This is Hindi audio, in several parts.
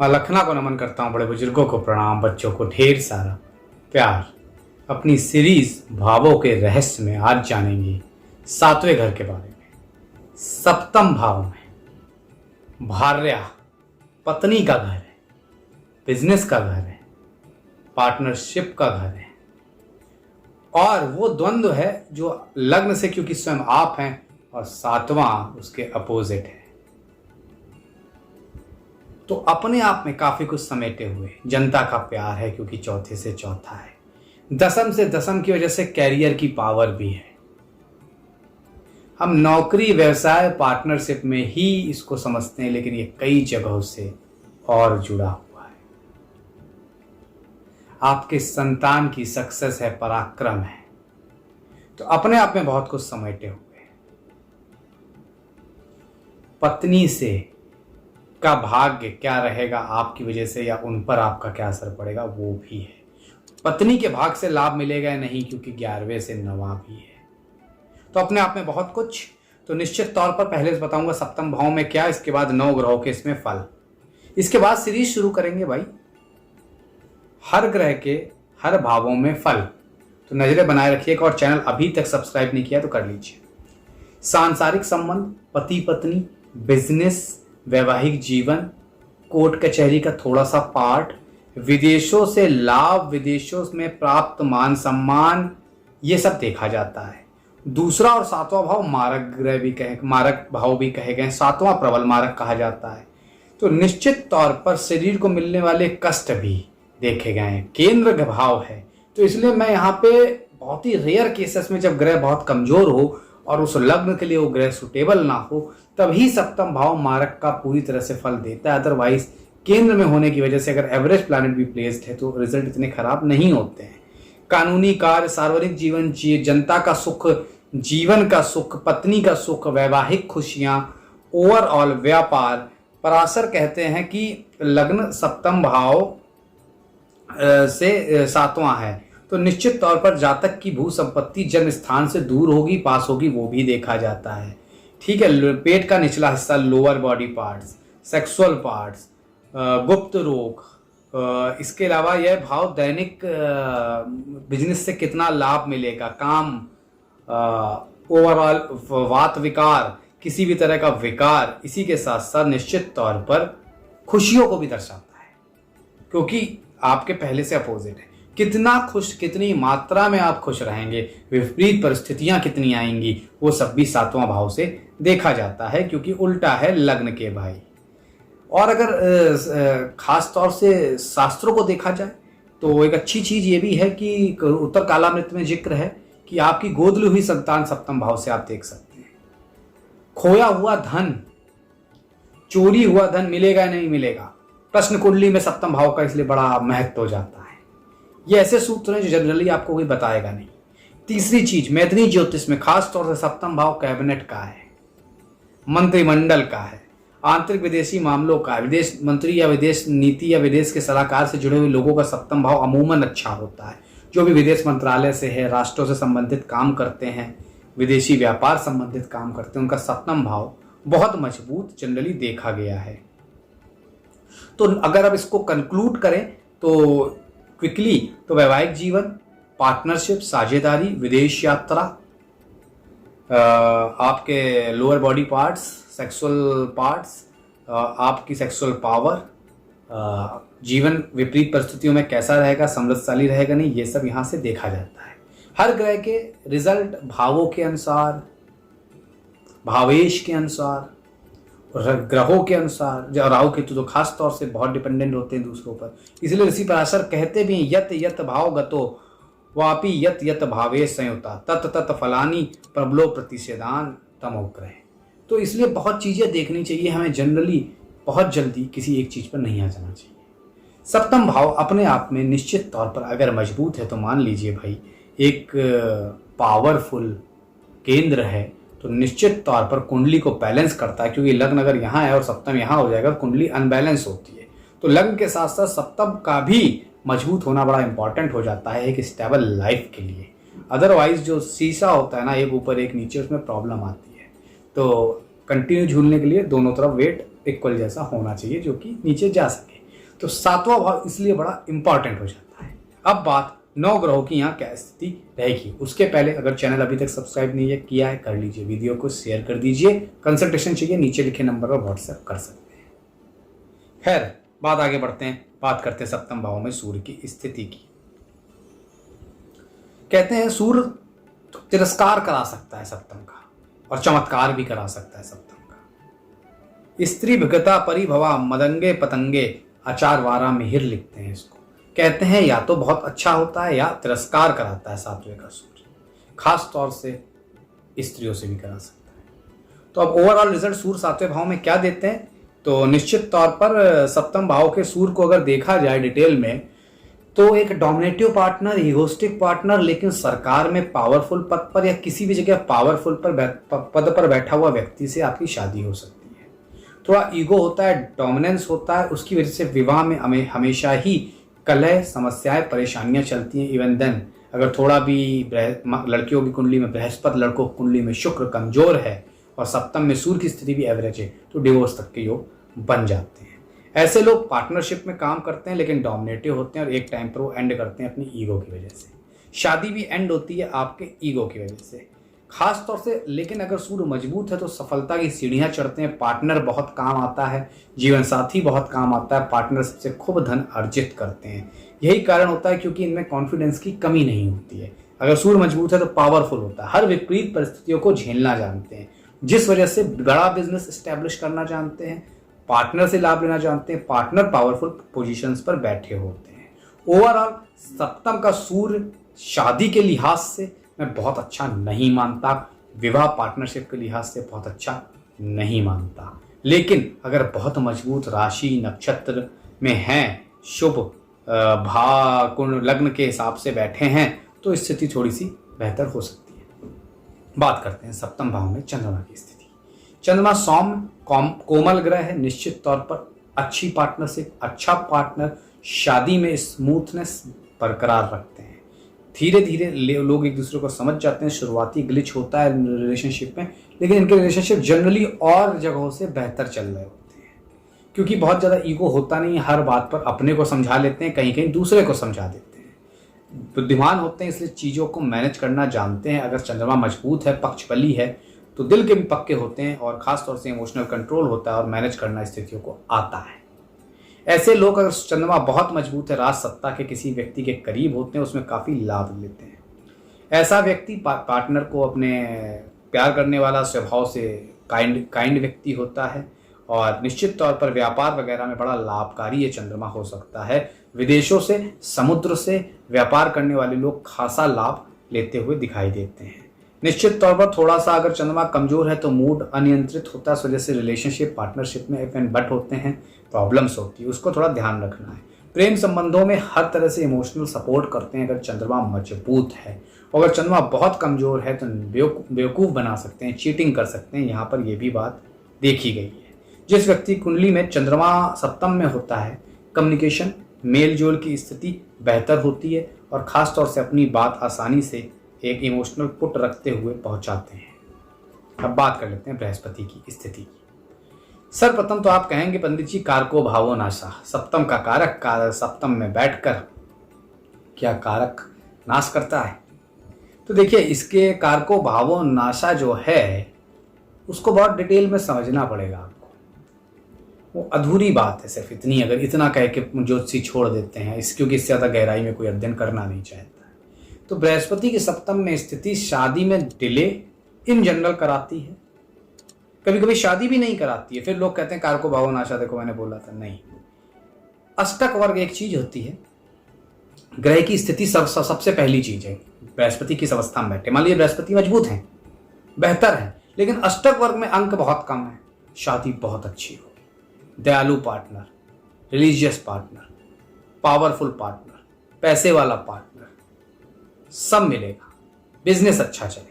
माँ लखना को नमन करता हूँ, बड़े बुजुर्गों को प्रणाम, बच्चों को ढेर सारा प्यार। अपनी सीरीज भावों के रहस्य में आज जानेंगे 7वें घर के बारे में। सप्तम भाव में भार्या पत्नी का घर है, बिजनेस का घर है, पार्टनरशिप का घर है, और वो द्वंद्व है जो लग्न से, क्योंकि स्वयं आप हैं, और 7वां उसके अपोजिट है। तो अपने आप में काफी कुछ समेटे हुए जनता का प्यार है, क्योंकि चौथे से चौथा है। दसम से दसम की वजह से कैरियर की पावर भी है। हम नौकरी, व्यवसाय, पार्टनरशिप में ही इसको समझते हैं, लेकिन ये कई जगहों से और जुड़ा हुआ है। आपके संतान की सक्सेस है, पराक्रम है, तो अपने आप में बहुत कुछ समेटे हुए। पत्नी से का भाग्य क्या रहेगा आपकी वजह से, या उन पर आपका क्या असर पड़ेगा, वो भी है। पत्नी के भाग से लाभ मिलेगा या नहीं, क्योंकि 11वें से 9वां भी है। तो अपने आप में बहुत कुछ। तो निश्चित तौर पर पहले बताऊंगा सप्तम भाव में क्या, इसके बाद 9 ग्रहों के इसमें फल, इसके बाद सीरीज शुरू करेंगे भाई, हर ग्रह के हर भावों में फल। तो नजरें बनाए रखिएगा, और चैनल अभी तक सब्सक्राइब नहीं किया तो कर लीजिए। सांसारिक संबंध, पति पत्नी, बिजनेस, वैवाहिक जीवन, कोर्ट कचहरी का थोड़ा सा पार्ट, विदेशों से लाभ, विदेशों में प्राप्त मान सम्मान, ये सब देखा जाता है। दूसरा और 7वां भाव मारक ग्रह भी कहे, मारक भाव भी कहे गए, 7वां प्रबल मारक कहा जाता है। तो निश्चित तौर पर शरीर को मिलने वाले कष्ट भी देखे गए हैं। केंद्र भाव है, तो इसलिए मैं यहाँ पे बहुत ही रेयर केसेस में, जब ग्रह बहुत कमजोर हो और उस लग्न के लिए वो ग्रह सुटेबल ना हो, तभी सप्तम भाव मारक का पूरी तरह से फल देता है। अदरवाइज केंद्र में होने की वजह से अगर एवरेज प्लैनेट भी प्लेस्ड है तो रिजल्ट इतने खराब नहीं होते हैं। कानूनी कार्य, सार्वजनिक जीवन, जनता का सुख, जीवन का सुख, पत्नी का सुख, वैवाहिक खुशियां, ओवरऑल व्यापार। पराशर कहते हैं कि लग्न सप्तम भाव से 7वां है, तो निश्चित तौर पर जातक की भू संपत्ति जन्म स्थान से दूर होगी, पास होगी, वो भी देखा जाता है। ठीक है, पेट का निचला हिस्सा, lower body parts, sexual parts, गुप्त रोग, इसके अलावा यह भाव दैनिक बिजनेस से कितना लाभ मिलेगा, काम, ओवरऑल वात विकार, किसी भी तरह का विकार, इसी के साथ साथ निश्चित तौर पर खुशियों को भी दर्शाता है, क्योंकि आपके पहले से अपोजिट है। कितना खुश, कितनी मात्रा में आप खुश रहेंगे, विपरीत परिस्थितियां कितनी आएंगी, वो सब भी 7वां भाव से देखा जाता है, क्योंकि उल्टा है लग्न के भाई। और अगर खास तौर से शास्त्रों को देखा जाए तो एक अच्छी चीज ये भी है कि उत्तर कालामृत में जिक्र है कि आपकी गोद ली हुई संतान सप्तम भाव से आप देख सकते हैं। खोया हुआ धन, चोरी हुआ धन मिलेगा या नहीं मिलेगा, प्रश्न कुंडली में सप्तम भाव का इसलिए बड़ा महत्व हो जाता है। ये ऐसे सूत्र हैं जो जनरली आपको कोई बताएगा नहीं। तीसरी चीज, मैथिली ज्योतिष में खास तौर से सप्तम भाव कैबिनेट का है, मंत्रिमंडल का है, आंतरिक विदेशी मामलों का, विदेश मंत्री या विदेश नीति या विदेश के सलाहकार से जुड़े हुए लोगों का सप्तम भाव अमूमन अच्छा होता है। जो भी विदेश मंत्रालय से है, राष्ट्रों से संबंधित काम करते हैं, विदेशी व्यापार संबंधित काम करते हैं, उनका सप्तम भाव बहुत मजबूत जनरली देखा गया है। तो अगर अब इसको कंक्लूड करें तो क्विकली, तो वैवाहिक जीवन, पार्टनरशिप, साझेदारी, विदेश यात्रा, आपके lower body parts, sexual parts, आपकी सेक्सुअल पावर, जीवन विपरीत परिस्थितियों में कैसा रहेगा, समृद्धशाली रहेगा नहीं, ये सब यहाँ से देखा जाता है। हर ग्रह के रिजल्ट भावों के अनुसार, भावेश के अनुसार, ग्रहों के अनुसार, राहु केतु तो खास तौर से बहुत डिपेंडेंट होते हैं दूसरों पर। इसलिए ऋषि पराशर कहते भी हैं, यत यत भाव गतो वापि यत यत भावे संयुता तत तत फलानी प्रबलो प्रतिषेधान तमोग्रह। तो इसलिए बहुत चीजें देखनी चाहिए हमें, जनरली बहुत जल्दी किसी एक चीज पर नहीं आ जाना चाहिए। सप्तम भाव अपने आप में निश्चित तौर पर अगर मजबूत है तो मान लीजिए भाई एक पावरफुल केंद्र है, तो निश्चित तौर पर कुंडली को बैलेंस करता है, क्योंकि लग्न अगर यहाँ है और सप्तम यहाँ हो जाएगा, कुंडली अनबैलेंस होती है। तो लग्न के साथ साथ सप्तम का भी मजबूत होना बड़ा इंपॉर्टेंट हो जाता है एक स्टेबल लाइफ के लिए। अदरवाइज जो शीशा होता है ना, एक ऊपर एक नीचे, उसमें प्रॉब्लम आती है। तो कंटिन्यू झूलने के लिए दोनों तरफ वेट इक्वल जैसा होना चाहिए, जो कि नीचे जा सके। तो सातवां भाव इसलिए बड़ा इंपॉर्टेंट हो जाता है। अब बात 9 ग्रहों की यहाँ क्या स्थिति रहेगी, उसके पहले अगर चैनल अभी तक सब्सक्राइब नहीं किया है कर लीजिए, वीडियो को शेयर कर दीजिए, कंसल्टेशन चाहिए नीचे लिखे नंबर पर व्हाट्सएप कर सकते हैं। खैर बात आगे बढ़ते हैं, बात करते हैं सप्तम भाव में सूर्य की स्थिति की। कहते हैं सूर्य तिरस्कार करा सकता है सप्तम का, और चमत्कार भी करा सकता है सप्तम का। स्त्री भगता परिभवा मदंगे पतंगे आचार वारा मिहिर लिखते हैं इसको। कहते हैं या तो बहुत अच्छा होता है या तिरस्कार कराता है सातवें का सूर्य, खास तौर से स्त्रियों से भी करा सकता है। तो अब ओवरऑल रिजल्ट सूर्य सातवें भाव में क्या देते हैं, तो निश्चित तौर पर सप्तम भाव के सूर्य को अगर देखा जाए डिटेल में तो एक डोमिनेटिव पार्टनर, इगोस्टिक पार्टनर, लेकिन सरकार में पावरफुल पद पर या किसी भी जगह पावरफुल पद पर बैठा हुआ व्यक्ति से आपकी शादी हो सकती है। थोड़ा ईगो होता है, डोमिनेंस होता है, उसकी वजह से विवाह में हमेशा ही कलह, समस्याएं, परेशानियां चलती हैं। इवन देन अगर थोड़ा भी लड़कियों की कुंडली में बृहस्पति, लड़कों की कुंडली में शुक्र कमजोर है और सप्तम में सूर्य की स्थिति भी एवरेज है तो डिवोर्स तक के योग बन जाते हैं। ऐसे लोग पार्टनरशिप में काम करते हैं लेकिन डोमिनेटिव होते हैं और एक टाइम पर वो एंड करते हैं अपनी ईगो की वजह से। शादी भी एंड होती है आपके ईगो की वजह से खास तौर से। लेकिन अगर सूर्य मजबूत है तो सफलता की सीढ़ियां चढ़ते हैं, पार्टनर बहुत काम आता है, जीवन साथी बहुत काम आता है, पार्टनर से खूब धन अर्जित करते हैं। यही कारण होता है क्योंकि इनमें कॉन्फिडेंस की कमी नहीं होती है। अगर सूर्य मजबूत है तो पावरफुल होता है, हर विपरीत परिस्थितियों को झेलना जानते हैं, जिस वजह से बड़ा बिजनेस एस्टेब्लिश करना जानते हैं, पार्टनर से लाभ लेना जानते हैं, पार्टनर पावरफुल पोजीशंस पर बैठे होते हैं। ओवरऑल सप्तम का सूर्य शादी के लिहाज से मैं बहुत अच्छा नहीं मानता, विवाह पार्टनरशिप के लिहाज से बहुत अच्छा नहीं मानता। लेकिन अगर बहुत मजबूत राशि नक्षत्र में हैं, शुभ कुंड लग्न के हिसाब से बैठे हैं तो स्थिति थोड़ी सी बेहतर हो सकती है। बात करते हैं सप्तम भाव में चंद्रमा की स्थिति। चंद्रमा सौम्य कोमल ग्रह है, निश्चित तौर पर अच्छी पार्टनरशिप, अच्छा पार्टनर, शादी में स्मूथनेस बरकरार रखते हैं। धीरे धीरे लोग एक दूसरे को समझ जाते हैं, शुरुआती ग्लिच होता है रिलेशनशिप में, लेकिन इनके रिलेशनशिप जनरली और जगहों से बेहतर चल रहे होते हैं क्योंकि बहुत ज़्यादा ईगो होता नहीं है, हर बात पर अपने को समझा लेते हैं, कहीं कहीं दूसरे को समझा देते हैं, बुद्धिमान होते हैं, इसलिए चीज़ों को मैनेज करना जानते हैं। अगर चंद्रमा मजबूत है, पक्षबली है तो दिल के भी पक्के होते हैं और ख़ास तौर से इमोशनल कंट्रोल होता है और मैनेज करना स्थितियों को आता है। ऐसे लोग अगर चंद्रमा बहुत मजबूत है, राज सत्ता के किसी व्यक्ति के करीब होते हैं, उसमें काफ़ी लाभ लेते हैं। ऐसा व्यक्ति पार्टनर को अपने प्यार करने वाला, स्वभाव से काइंड व्यक्ति होता है और निश्चित तौर पर व्यापार वगैरह में बड़ा लाभकारी ये चंद्रमा हो सकता है। विदेशों से, समुद्र से व्यापार करने वाले लोग खासा लाभ लेते हुए दिखाई देते हैं। निश्चित तौर पर थोड़ा सा अगर चंद्रमा कमजोर है तो मूड अनियंत्रित होता है, इस वजह से रिलेशनशिप पार्टनरशिप में इफ एंड बट होते हैं, प्रॉब्लम्स होती है, उसको थोड़ा ध्यान रखना है। प्रेम संबंधों में हर तरह से इमोशनल सपोर्ट करते हैं अगर चंद्रमा मजबूत है। अगर चंद्रमा बहुत कमजोर है तो बेवकूफ़ बना सकते हैं, चीटिंग कर सकते हैं, यहाँ पर यह भी बात देखी गई है। जिस व्यक्ति कुंडली में चंद्रमा सप्तम में होता है, कम्युनिकेशन, मेल जोल की स्थिति बेहतर होती है और ख़ास तौर से अपनी बात आसानी से एक इमोशनल पुट रखते हुए पहुंचाते हैं। अब बात कर लेते हैं बृहस्पति की स्थिति की। सर्वप्रथम तो आप कहेंगे पंडित जी कारको भावो नाशा, सप्तम का कारक सप्तम में बैठकर क्या कारक नाश करता है? तो देखिए इसके कारको भावो नाशा जो है उसको बहुत डिटेल में समझना पड़ेगा आपको। वो अधूरी बात है सिर्फ इतनी, अगर इतना कह के ज्योतिषी छोड़ देते हैं क्योंकि इससे ज़्यादा गहराई में कोई अध्ययन करना नहीं चाहता। तो बृहस्पति की सप्तम में स्थिति शादी में डिले इन जनरल कराती है, कभी कभी शादी भी नहीं कराती है। फिर लोग कहते हैं कारको भावो नाशा, देखो मैंने बोला था, नहीं। अष्टक वर्ग एक चीज होती है, ग्रह की स्थिति सबसे पहली चीज है। बृहस्पति किस अवस्था में बैठे, मान लीजिए बृहस्पति मजबूत है, बेहतर है, लेकिन अष्टक वर्ग में अंक बहुत कम है, शादी बहुत अच्छी होगी। दयालु partner, religious partner, powerful partner, पैसे वाला पार्टनर, सब मिलेगा, बिजनेस अच्छा चलेगा।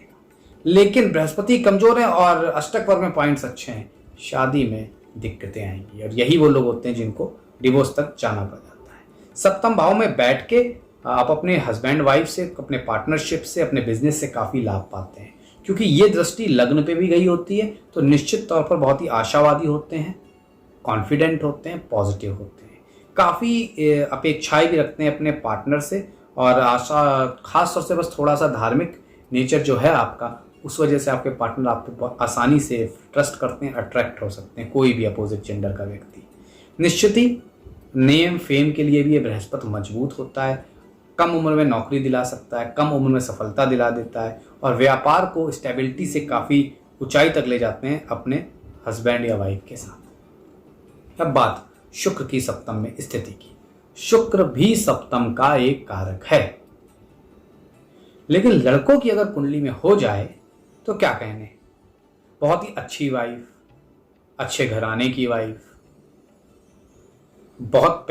लेकिन बृहस्पति कमजोर है और अष्टक वर्ग में पॉइंट्स अच्छे हैं, शादी में दिक्कतें आएंगी और यही वो लोग होते हैं जिनको डिवोर्स तक जाना पड़ जाता है। सप्तम भाव में बैठ के आप अपने हस्बैंड वाइफ से, अपने पार्टनरशिप से, अपने बिजनेस से काफ़ी लाभ पाते हैं क्योंकि ये दृष्टि लग्न पे भी गई होती है। तो निश्चित तौर पर बहुत ही आशावादी होते हैं, कॉन्फिडेंट होते हैं, पॉजिटिव होते हैं। काफ़ी अपेक्षाएं भी रखते हैं अपने पार्टनर से, और आशा खास तौर से बस थोड़ा सा धार्मिक नेचर जो है आपका, उस वजह से आपके पार्टनर आप पे बहुत आसानी से ट्रस्ट करते हैं, अट्रैक्ट हो सकते हैं, कोई भी अपोजिट जेंडर का व्यक्ति। निश्चित ही नेम फेम के लिए भी ये बृहस्पति मजबूत होता है, कम उम्र में नौकरी दिला सकता है, कम उम्र में सफलता दिला देता है, और व्यापार को स्टेबिलिटी से काफ़ी ऊंचाई तक ले जाते हैं अपने हस्बैंड या वाइफ के साथ। अब बात शुक्र की सप्तम में स्थिति की। शुक्र भी सप्तम का एक कारक है, लेकिन लड़कों की अगर कुंडली में हो जाए तो क्या कहने, बहुत ही अच्छी वाइफ, अच्छे घराने की वाइफ, बहुत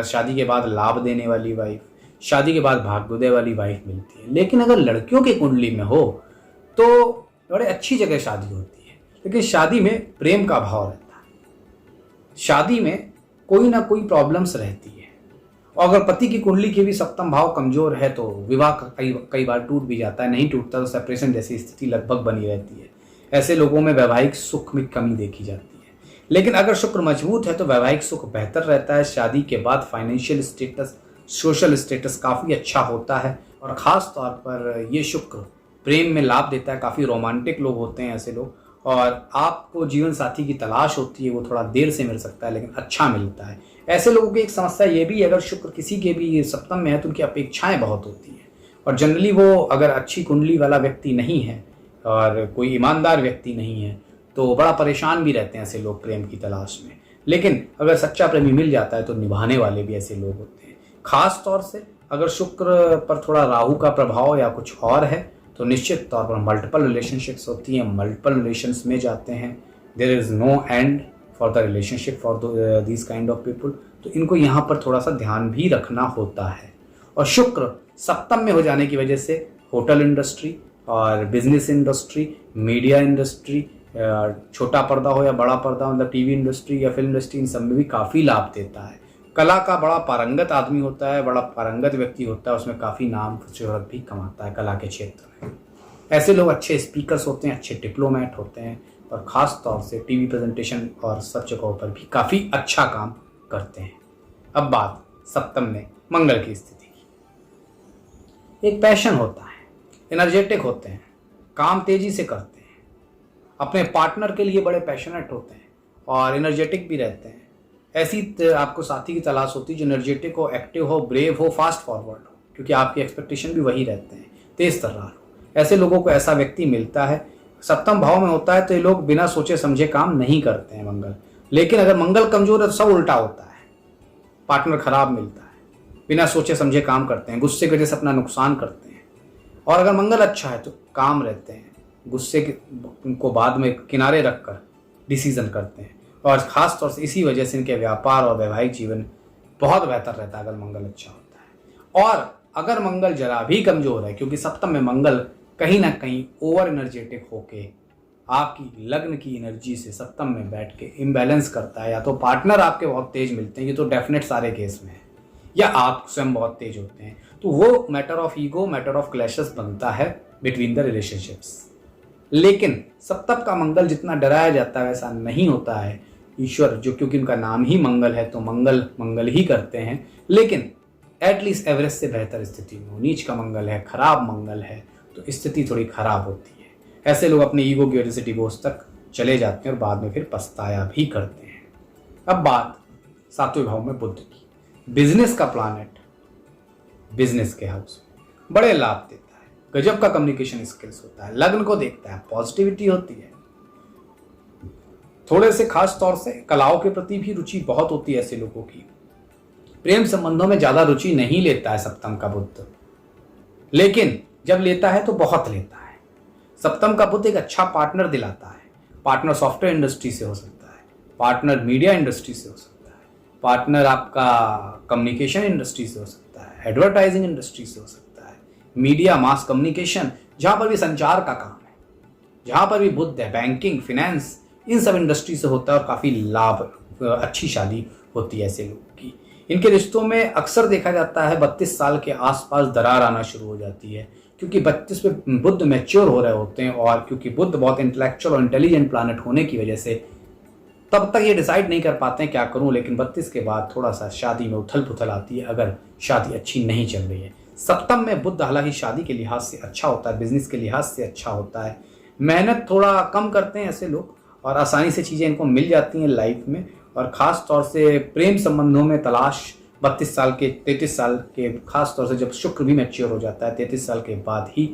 शादी के बाद लाभ देने वाली वाइफ, शादी के बाद भाग्योदय वाली वाइफ मिलती है। लेकिन अगर लड़कियों की कुंडली में हो तो बड़े अच्छी जगह शादी होती है, लेकिन शादी में प्रेम का भाव रहता है, शादी में कोई ना कोई प्रॉब्लम्स रहती है। और अगर पति की कुंडली के भी सप्तम भाव कमजोर है तो विवाह कई बार टूट भी जाता है, नहीं टूटता तो सेपरेशन जैसी स्थिति लगभग बनी रहती है। ऐसे लोगों में वैवाहिक सुख में कमी देखी जाती है। लेकिन अगर शुक्र मजबूत है तो वैवाहिक सुख बेहतर रहता है, शादी के बाद फाइनेंशियल स्टेटस, सोशल स्टेटस काफ़ी अच्छा होता है, और ख़ास तौर पर ये शुक्र प्रेम में लाभ देता है। काफ़ी रोमांटिक लोग होते हैं ऐसे लोग, और आपको जीवन साथी की तलाश होती है, वो थोड़ा देर से मिल सकता है लेकिन अच्छा मिलता है। ऐसे लोगों की एक समस्या ये भी है, अगर शुक्र किसी के भी सप्तम में है तो उनकी अपेक्षाएं बहुत होती हैं, और जनरली वो अगर अच्छी कुंडली वाला व्यक्ति नहीं है और कोई ईमानदार व्यक्ति नहीं है तो बड़ा परेशान भी रहते हैं ऐसे लोग प्रेम की तलाश में। लेकिन अगर सच्चा प्रेमी मिल जाता है तो निभाने वाले भी ऐसे लोग होते हैं। खास तौर से अगर शुक्र पर थोड़ा राहु का प्रभाव या कुछ और है तो निश्चित तौर पर मल्टीपल रिलेशनशिप्स होती हैं, मल्टीपल रिलेशंस में जाते हैं। There is no end for the relationship for this kind of people. तो इनको यहाँ पर थोड़ा सा ध्यान भी रखना होता है। और शुक्र सप्तम में हो जाने की वजह से होटल इंडस्ट्री और बिजनेस इंडस्ट्री, मीडिया इंडस्ट्री, छोटा पर्दा हो या बड़ा पर्दा, मतलब टीवी इंडस्ट्री या फिल्म इंडस्ट्री, इन सब में भी काफ़ी लाभ देता है। कला का बड़ा पारंगत आदमी होता है, बड़ा पारंगत व्यक्ति होता है, उसमें काफ़ी नाम शोहरत भी कमाता है कला के क्षेत्र में। ऐसे लोग अच्छे स्पीकर्स होते हैं, अच्छे डिप्लोमेट होते हैं, और ख़ास तौर से टीवी प्रेजेंटेशन और सब जगहों पर भी काफ़ी अच्छा काम करते हैं। अब बात सप्तम में मंगल की स्थिति की। एक पैशन होता है, एनर्जेटिक होते हैं, काम तेजी से करते हैं, अपने पार्टनर के लिए बड़े पैशनेट होते हैं और एनर्जेटिक भी रहते हैं। ऐसी आपको साथी की तलाश होती है जो एनर्जेटिक हो, एक्टिव हो, ब्रेव हो, फास्ट फॉरवर्ड हो, क्योंकि आपके एक्सपेक्टेशन भी वही रहते हैं, तेज तर्रार हो। ऐसे लोगों को ऐसा व्यक्ति मिलता है। सप्तम भाव में होता है तो ये लोग बिना सोचे समझे काम नहीं करते हैं मंगल। लेकिन अगर मंगल कमजोर है तो सब उल्टा होता है, पार्टनर खराब मिलता है, बिना सोचे समझे काम करते हैं, गुस्से की वजह से अपना नुकसान करते हैं। और अगर मंगल अच्छा है तो काम रहते हैं, गुस्से को बाद में किनारे रखकर डिसीजन करते हैं, और ख़ास तौर से इसी वजह से इनके व्यापार और वैवाहिक जीवन बहुत बेहतर रहता है अगर मंगल अच्छा होता है। और अगर मंगल जरा भी कमज़ोर है, क्योंकि सप्तम में मंगल कहीं ना कहीं ओवर एनर्जेटिक होके आपकी लग्न की एनर्जी से सप्तम में बैठ के इम्बैलेंस करता है, या तो पार्टनर आपके बहुत तेज मिलते हैं, ये तो डेफिनेट सारे केस में है, या आप स्वयं बहुत तेज होते हैं, तो वो matter of ego, matter of clashes बनता है बिटवीन द रिलेशनशिप्स। लेकिन सप्तम का मंगल जितना डराया जाता है वैसा नहीं होता है। ईश्वर जो, क्योंकि उनका नाम ही मंगल है तो मंगल मंगल ही करते हैं, लेकिन एटलीस्ट एवरेज से बेहतर स्थिति में हो। नीच का मंगल है, खराब मंगल है तो स्थिति थोड़ी खराब होती है। ऐसे लोग अपने ईगो की वजह से डिवोर्स तक चले जाते हैं और बाद में फिर पछताया भी करते हैं। अब बात सातवें भाव में बुध की। बिजनेस का प्लैनेट बिजनेस के हाउस में बड़े लाभ देता है, गजब का कम्युनिकेशन स्किल्स होता है, लग्न को देखता है, पॉजिटिविटी होती है, थोड़े से खास तौर से कलाओं के प्रति भी रुचि बहुत होती है ऐसे लोगों की। प्रेम संबंधों में ज्यादा रुचि नहीं लेता है सप्तम का बुध, लेकिन जब लेता है तो बहुत लेता है। सप्तम का बुध एक अच्छा पार्टनर दिलाता है। पार्टनर सॉफ्टवेयर इंडस्ट्री से हो सकता है, पार्टनर मीडिया इंडस्ट्री से हो सकता है, पार्टनर आपका कम्युनिकेशन इंडस्ट्री से हो सकता है, एडवर्टाइजिंग इंडस्ट्री से हो सकता है, मीडिया, मास कम्युनिकेशन, जहां पर भी संचार का काम है, जहां पर भी बुध है, बैंकिंग, फिनेंस, इन सब इंडस्ट्री से होता है और काफी लाभ, अच्छी शादी होती है ऐसे लोगों की। इनके रिश्तों में अक्सर देखा जाता है 32 साल के आसपास दरार आना शुरू हो जाती है, क्योंकि 32 में बुध मैच्योर हो रहे होते हैं, और क्योंकि बुध बहुत इंटेलेक्चुअल और इंटेलिजेंट प्लैनेट होने की वजह से तब तक ये डिसाइड नहीं कर पाते हैं क्या करूं, लेकिन 32 के बाद थोड़ा सा शादी में उथल पुथल आती है अगर शादी अच्छी नहीं चल रही है। सप्तम में बुध हालांकि शादी के लिहाज से अच्छा होता है, बिजनेस के लिहाज से अच्छा होता है, मेहनत थोड़ा कम करते हैं ऐसे लोग और आसानी से चीज़ें इनको मिल जाती हैं लाइफ में। और ख़ास तौर से प्रेम संबंधों में तलाश 32 साल के 33 साल के, खास तौर से जब शुक्र भी मैच्योर हो जाता है 33 साल के बाद ही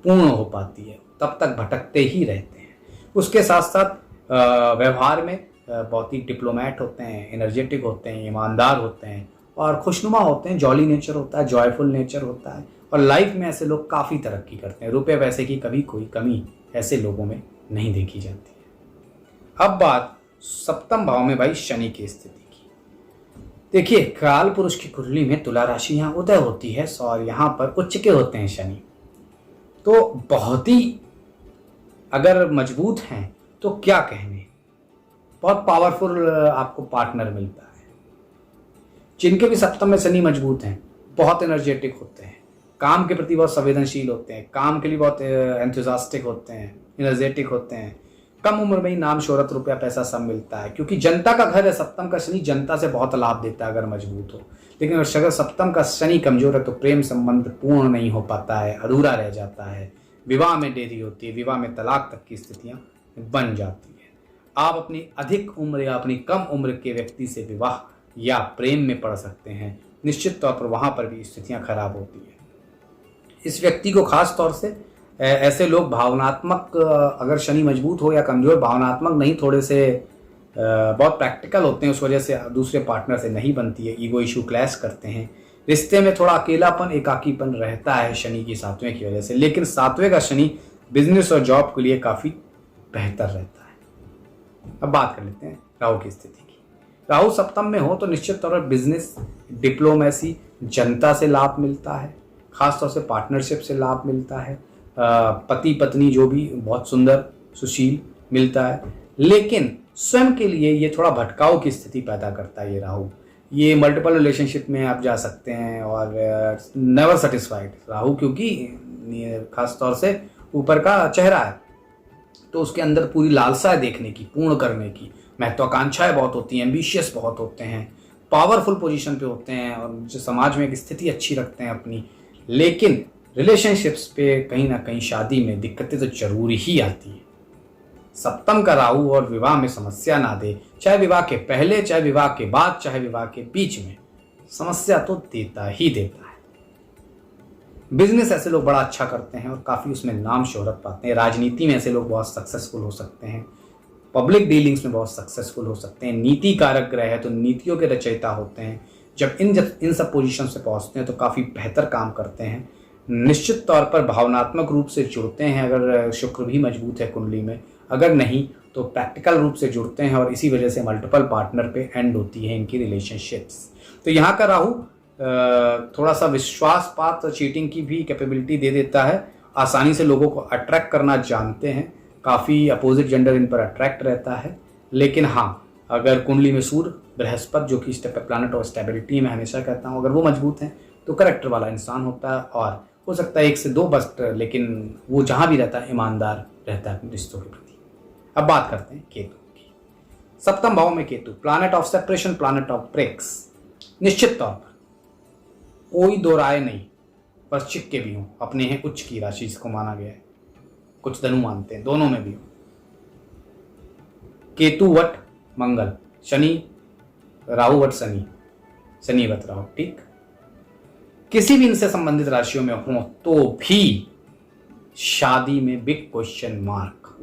पूर्ण हो पाती है, तब तक भटकते ही रहते हैं। उसके साथ साथ व्यवहार में बहुत ही डिप्लोमेट होते हैं, एनर्जेटिक होते हैं, ईमानदार होते हैं और खुशनुमा होते हैं, जॉली नेचर होता है, जॉयफुल नेचर होता है और लाइफ में ऐसे लोग काफ़ी तरक्की करते हैं। रुपए पैसे की कभी कोई कमी ऐसे लोगों में नहीं देखी जाती है। अब बात सप्तम भाव में भाई शनि की स्थिति की। देखिए, काल पुरुष की कुंडली में तुला राशि यहाँ उदय होती है और यहाँ पर उच्च के होते हैं शनि, तो बहुत ही अगर मजबूत हैं तो क्या कहने, बहुत पावरफुल आपको पार्टनर मिलता है। जिनके भी सप्तम में शनि मजबूत हैं बहुत एनर्जेटिक होते हैं, काम के प्रति बहुत संवेदनशील होते हैं, काम के लिए बहुत एंथुसियास्टिक होते हैं, एनर्जेटिक होते हैं। कम उम्र में ही नाम शोहरत रुपया पैसा सब मिलता है, क्योंकि जनता का घर है सप्तम का शनि, जनता से बहुत लाभ देता है अगर मजबूत हो। लेकिन अगर सप्तम का शनि कमजोर है तो प्रेम संबंध पूर्ण नहीं हो पाता है, अधूरा रह जाता है, विवाह में देरी होती है, विवाह में तलाक तक की स्थितियां बन जाती है। आप अपनी अधिक उम्र या अपनी कम उम्र के व्यक्ति से विवाह या प्रेम में पड़ सकते हैं, निश्चित तौर पर वहां पर भी स्थितियां खराब होती है। इस व्यक्ति को खास तौर से ऐसे लोग भावनात्मक, अगर शनि मजबूत हो या कमजोर, भावनात्मक नहीं, थोड़े से बहुत प्रैक्टिकल होते हैं, उस वजह से दूसरे पार्टनर से नहीं बनती है, ईगो इशू क्लैश करते हैं, रिश्ते में थोड़ा अकेलापन एकाकीपन रहता है शनि की 7वें की वजह से। लेकिन 7वें का शनि बिजनेस और जॉब के लिए काफ़ी बेहतर रहता है। अब बात कर लेते हैं राहु की स्थिति की। राहु सप्तम में हो तो निश्चित तौर पर बिजनेस, डिप्लोमेसी, जनता से लाभ मिलता है, खासतौर से पार्टनरशिप से लाभ मिलता है, पति पत्नी जो भी बहुत सुंदर सुशील मिलता है। लेकिन स्वयं के लिए ये थोड़ा भटकाव की स्थिति पैदा करता है ये राहु। ये मल्टीपल रिलेशनशिप में आप जा सकते हैं और नेवर सेटिस्फाइड राहु, क्योंकि खास तौर से ऊपर का चेहरा है तो उसके अंदर पूरी लालसा है देखने की, पूर्ण करने की, महत्वाकांक्षाएं बहुत होती हैं, एम्बिशियस बहुत होते हैं, पावरफुल पोजीशन पे होते हैं और जो समाज में एक स्थिति अच्छी रखते हैं अपनी। लेकिन रिलेशनशिप्स पे कहीं ना कहीं शादी में दिक्कतें तो जरूर ही आती हैं। सप्तम का राहु और विवाह में समस्या ना दे, चाहे विवाह के पहले, चाहे विवाह के बाद, चाहे विवाह के बीच में, समस्या तो देता ही देता है। बिजनेस ऐसे लोग बड़ा अच्छा करते हैं और काफ़ी उसमें नाम शोहरत पाते हैं। राजनीति में ऐसे लोग बहुत सक्सेसफुल हो सकते हैं, पब्लिक डीलिंग्स में बहुत सक्सेसफुल हो सकते हैं। नीति कारक ग्रह है तो नीतियों के रचयिता होते हैं। जब इन सब पोजीशन से पहुंचते हैं तो काफ़ी बेहतर काम करते हैं। निश्चित तौर पर भावनात्मक रूप से जुड़ते हैं अगर शुक्र भी मजबूत है कुंडली में, अगर नहीं तो प्रैक्टिकल रूप से जुड़ते हैं और इसी वजह से मल्टीपल पार्टनर पे एंड होती है इनकी रिलेशनशिप्स। तो यहाँ का राहु थोड़ा सा विश्वासपात, चीटिंग की भी कैपेबिलिटी दे देता है। आसानी से लोगों को अट्रैक्ट करना जानते हैं, काफ़ी अपोजिट जेंडर इन पर अट्रैक्ट रहता है। लेकिन हाँ, अगर कुंडली में सूर्य, बृहस्पति जो कि प्लैनेट ऑफ स्टेबिलिटी मैं हमेशा कहता हूँ, अगर वो मजबूत हैं तो करेक्टर वाला इंसान होता है और हो सकता है 1 से 2 बस्ट, लेकिन वो जहाँ भी रहता है ईमानदार रहता है अपने रिश्तों के प्रति। अब बात करते हैं केतु की। सप्तम भाव में Ketu, planet of separation, planet of breaks. निश्चित तौर पर कोई दो राय नहीं, वृश्चिक के भी हों, अपने हैं उच्च की राशि जिसको माना गया है, कुछ धनु मानते हैं, दोनों में भी हो। Ketu what Mangal, Shani Rahu what Shani, Shani what Rahu, ठीक। किसी भी इनसे संबंधित राशियों में हो तो भी शादी में big question mark,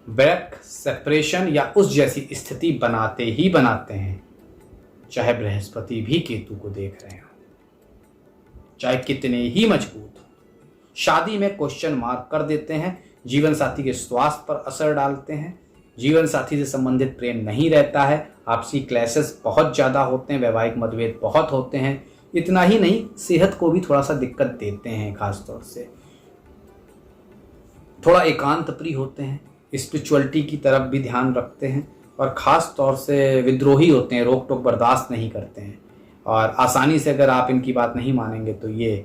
break, separation या उस जैसी स्थिति बनाते ही बनाते हैं, चाहे बृहस्पति भी केतु को देख रहे हो, चाहे कितने ही मजबूत हो, शादी में क्वेश्चन मार्क कर देते हैं। जीवन साथी के स्वास्थ्य पर असर डालते हैं, जीवन साथी से संबंधित प्रेम नहीं रहता है, आपसी क्लैशेस बहुत ज़्यादा होते हैं, वैवाहिक मतभेद बहुत होते हैं। इतना ही नहीं, सेहत को भी थोड़ा सा दिक्कत देते हैं, खास तौर से थोड़ा एकांत प्रिय होते हैं, स्पिरिचुअलिटी की तरफ भी ध्यान रखते हैं और ख़ास तौर से विद्रोही होते हैं, रोक टोक बर्दाश्त नहीं करते हैं और आसानी से अगर आप इनकी बात नहीं मानेंगे तो ये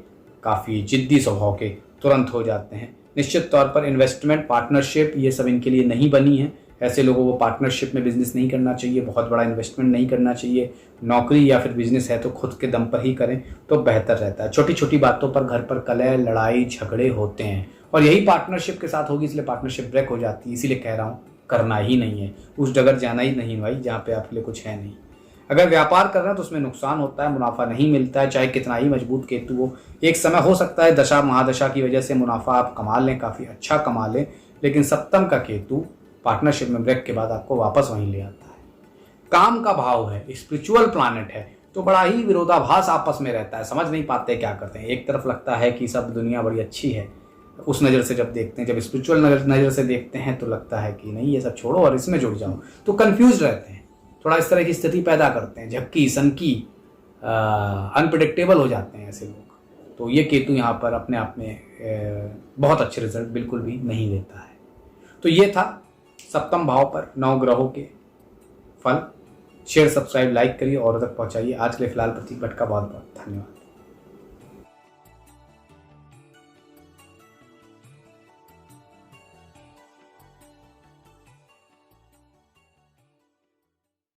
काफ़ी जिद्दी स्वभाव के तुरंत हो जाते हैं। निश्चित तौर पर इन्वेस्टमेंट, पार्टनरशिप ये सब इनके लिए नहीं बनी है, ऐसे लोगों को पार्टनरशिप में बिजनेस नहीं करना चाहिए, बहुत बड़ा इन्वेस्टमेंट नहीं करना चाहिए। नौकरी या फिर बिजनेस है तो खुद के दम पर ही करें तो बेहतर रहता है। छोटी छोटी बातों पर घर पर कलह, लड़ाई झगड़े होते हैं और यही पार्टनरशिप के साथ होगी, इसलिए पार्टनरशिप ब्रेक हो जाती है। इसीलिए कह रहा हूँ करना ही नहीं है, उस जगह जाना ही नहीं भाई जहाँ पे आपके लिए कुछ है नहीं। अगर व्यापार कर रहे हैं तो उसमें नुकसान होता है, मुनाफा नहीं मिलता है, चाहे कितना ही मजबूत केतु हो। एक समय हो सकता है दशा महादशा की वजह से मुनाफा आप कमा लें, काफ़ी अच्छा कमा लें, लेकिन सप्तम का केतु पार्टनरशिप में ब्रेक के बाद आपको वापस वहीं ले आता है। काम का भाव है, स्पिरिचुअल प्लैनेट है, तो बड़ा ही विरोधाभास आपस में रहता है, समझ नहीं पाते क्या करते हैं। एक तरफ लगता है कि सब दुनिया बड़ी अच्छी है, उस नज़र से जब देखते हैं, जब स्पिरिचुअल नज़र से देखते हैं तो लगता है कि नहीं ये सब छोड़ो और इसमें जुड़ जाओ, तो कंफ्यूज रहते हैं, थोड़ा इस तरह की स्थिति पैदा करते हैं, झपकी सनकी अनप्रिडिक्टेबल हो जाते हैं ऐसे लोग। तो ये केतु यहाँ पर अपने आप में बहुत अच्छे रिजल्ट बिल्कुल भी नहीं देता है। तो ये था सप्तम भाव पर 9 ग्रहों के फल। शेयर, सब्सक्राइब, लाइक करिए और तक पहुँचाइए। आज के लिए फिलहाल प्रतीक भट्ट का बहुत बहुत धन्यवाद।